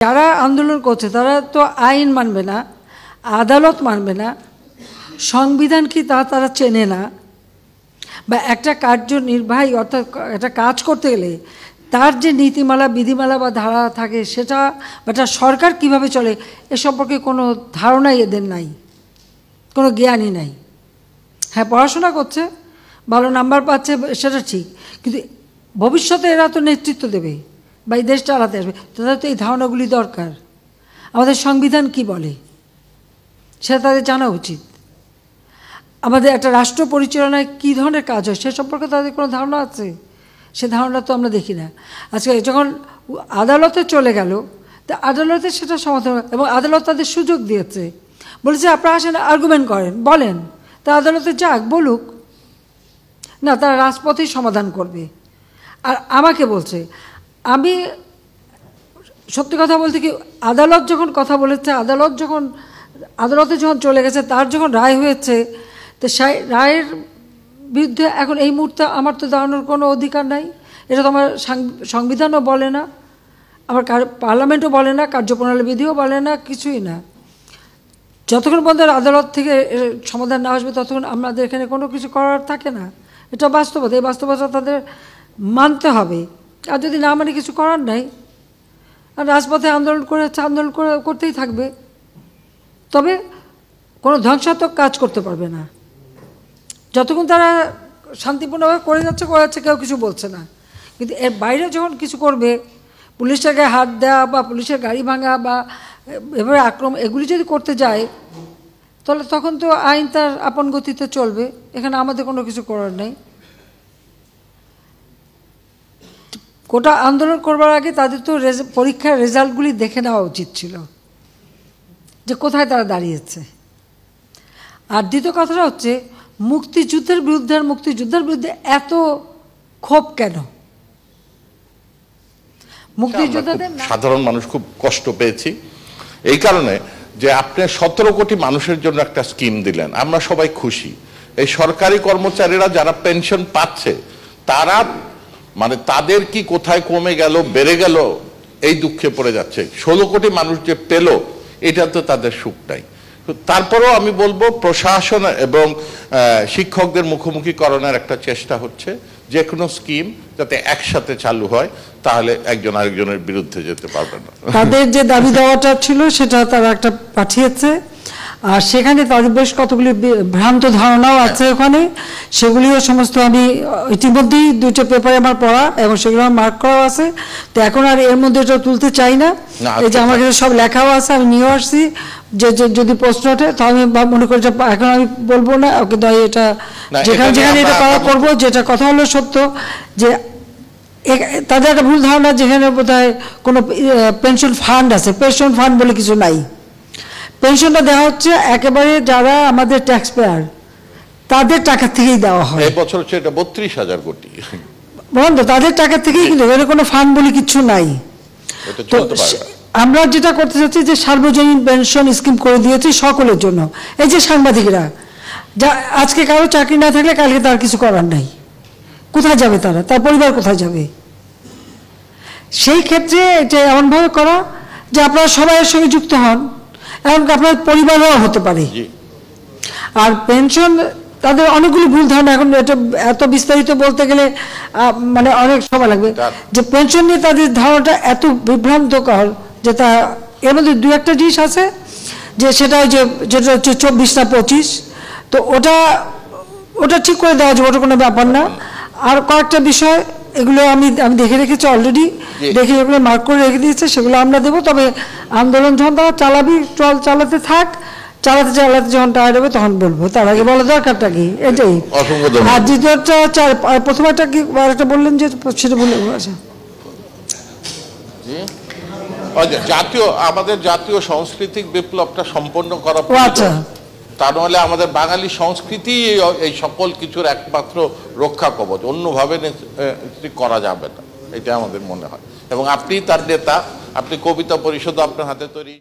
যারা আন্দোলন করছে তারা তো আইন মানবে না, আদালত মানবে না, সংবিধান কি তারা চেনে না, বা একটা কার্যনির্বাহী অর্থাৎ একটা কাজ করতে গেলে তার যে নীতিমালা বিধিমালা বা ধারা থাকে সেটা বা একটা সরকার কীভাবে চলে এ সম্পর্কে কোনো ধারণাই এদের নাই, কোনো জ্ঞানই নাই। হ্যাঁ, পড়াশোনা করছে, ভালো নাম্বার পাচ্ছে, সেটা ঠিক, কিন্তু ভবিষ্যতে এরা তো নেতৃত্ব দেবে বা এই দেশ চালাতে আসবে, তাদের তো এই ধারণাগুলি দরকার। আমাদের সংবিধান কি বলে সেটা তাদের জানা উচিত। আমাদের একটা রাষ্ট্র পরিচালনায় কী ধরনের কাজ হয় সে সম্পর্কে তাদের কোনো ধারণা আছে? সে ধারণা তো আমরা দেখি না। আজকে যখন আদালতে চলে গেল, তা আদালতে সেটা সমাধান, এবং আদালত তাদের সুযোগ দিয়েছে, বলেছে আপনারা আসেন, আর্গুমেন্ট করেন, বলেন, তা আদালতে যাক, বলুক না, তারা রাজপথেই সমাধান করবে। আর আমাকে বলছে, আমি সত্যি কথা বলতে কি, আদালত যখন কথা বলেছে, আদালতে যখন চলে গেছে, তার যখন রায় হয়েছে, তো সেই রায়ের বিরুদ্ধে এখন এই মুহূর্তে আমার তো দাঁড়ানোর কোনো অধিকার নাই। এটা তো আমার সংবিধানও বলে না, আমার পার্লামেন্টও বলে না, কার্যপ্রণালী বিধিও বলে না, কিছুই না। যতক্ষণ পর্যন্ত আদালত থেকে সমাধান না আসবে ততক্ষণ আমাদের এখানে কোনো কিছু করার থাকে না। এটা বাস্তবতা, এই বাস্তবতা তাদের মানতে হবে। আর যদি না মানে কিছু করার নাই, আর রাজপথে আন্দোলন করে আন্দোলন করতেই থাকবে, তবে কোনো ধ্বংসাত্মক কাজ করতে পারবে না। যতক্ষণ তারা শান্তিপূর্ণভাবে করে যাচ্ছে কেউ কিছু বলছে না, কিন্তু এর বাইরে যখন কিছু করবে, পুলিশের গায়ে হাত দেওয়া বা পুলিশের গাড়ি ভাঙা বা এভাবে আক্রমণ, এগুলি যদি করতে যায়, তাহলে তখন তো আইন তার আপন গতিতে চলবে, এখানে আমাদের কোনো কিছু করার নেই। কোটা আন্দোলন করবার আগে তাদের তো পরীক্ষার রেজাল্টগুলি দেখে নেওয়া উচিত ছিল, যে কোথায় তারা দাঁড়িয়েছে। আর দ্বিতীয় কথাটা হচ্ছে, মুক্তিযুদ্ধের বিরুদ্ধে আর মুক্তিযুদ্ধের বিরুদ্ধে এত ক্ষোভ কেন? মুক্তিযোদ্ধাদের সাধারণ মানুষ খুব কষ্ট পেয়েছি এই কারণে যে আপনি 17 কোটি মানুষের জন্য একটা স্কিম দিলেন, আমরা সবাই খুশি। এই সরকারি কর্মচারীরা যারা পেনশন পাচ্ছে, তারা মানে তাদের কি কোথায় কমে গেল, বেড়ে গেল, এই দুঃখে পড়ে যাচ্ছে। 16 কোটি মানুষ যে পেল, এটা তো তাদের সুখ নাই। তারপরেও আমি বলবো, প্রশাসন এবং শিক্ষকদের মুখোমুখি করানোর একটা চেষ্টা হচ্ছে, যে কোনো স্কিম যাতে একসাথে চালু হয়, তাহলে একজন আরেকজনের বিরুদ্ধে যেতে পারবে না। তাদের যে দাবি দেওয়াটা ছিল সেটা তারা একটা পাঠিয়েছে, আর সেখানে তাদের বেশ কতগুলি ভ্রান্ত ধারণাও আছে ওখানে, সেগুলিও সমস্ত আমি ইতিমধ্যেই 2টা পেপারে আমার পড়া এবং সেগুলো আমার মার্ক করাও আছে। তো এখন আর এর মধ্যে এটা তুলতে চাই না, এই যে আমার কাছে সব লেখাও আছে, আমি নিয়ে আসছি, যে যদি প্রশ্ন ওঠে তো আমি মনে করি যে এখন আমি বলবো না, ওকে দয় এটা যেখানে যেখানে এটা করা করবো। যেটা কথা হলো সত্য, যে তাদের একটা ভুল ধারণা, যেখানে বোধহয় কোনো পেনশন ফান্ড আছে, পেনশন ফান্ড বলে কিছু নাই। পেনশনটা দেওয়া হচ্ছে একেবারে যারা আমাদের ট্যাক্স পেয়ার, তাদের টাকা থেকেই দেওয়া হয়। এই বছর হচ্ছে এটা 32,000 কোটি, বলুন তো, তাদের টাকা থেকেই, কিন্তু এর কোনো ফান্ড বলে কিছু নাই। তো আমরা যেটা করতে চাচ্ছি, যে সার্বজনীন পেনশন স্কিম করে দিয়েছি সকলের জন্য। এই যে সাংবাদিকরা, যা আজকে কারো চাকরি না থাকলে কালকে তার কিছু করার নাই, কোথায় যাবে তারা, তার পরিবার কোথায় যাবে? সেই ক্ষেত্রে এটা এমনভাবে করা যে আপনারা সবাই এর সঙ্গে যুক্ত হন, এমনকি আপনার পরিবারও হতে পারে। আর পেনশন, তাদের অনেকগুলি ভুল ধারণা, এখন এটা এত বিস্তারিত বলতে গেলে মানে অনেক সময় লাগবে, যে পেনশন নিয়ে তাদের ধারণাটা এত বিভ্রান্তকর, যে তা এর মধ্যে 2-1টা জিনিস আছে, যে সেটা যেটা হচ্ছে 24 না 25, তো ওটা ঠিক করে দেওয়া যাবে, ওটা কোনো ব্যাপার না। আর কয়েকটা বিষয়, এগুলো আমি দেখে রেখেছি অলরেডি, দেখে এগুলো মার্ক করে রেখে দিয়েছে, সেগুলো আমরা দেবো। তবে আন্দোলন যখন তারা চালাতে থাক, চালাতে যখন টায়ার হবে তখন বলবো, তার আগে বলা দরকারটা কি, এটাই। আর দ্বিতীয়টা, প্রথমটা কি একটা বললেন, যে সেটা বললেন। আমাদের জাতীয় সাংস্কৃতিক বিপ্লবটা সম্পন্ন করা, তা নাহলে আমাদের বাঙালি সংস্কৃতি এই সকল কিছুর একমাত্র রক্ষা কবচ, অন্যভাবে করা যাবে না, এটা আমাদের মনে হয়। এবং আপনি তার নেতা, আপনি কবিতা পরিষদ আপনার হাতে তৈরি।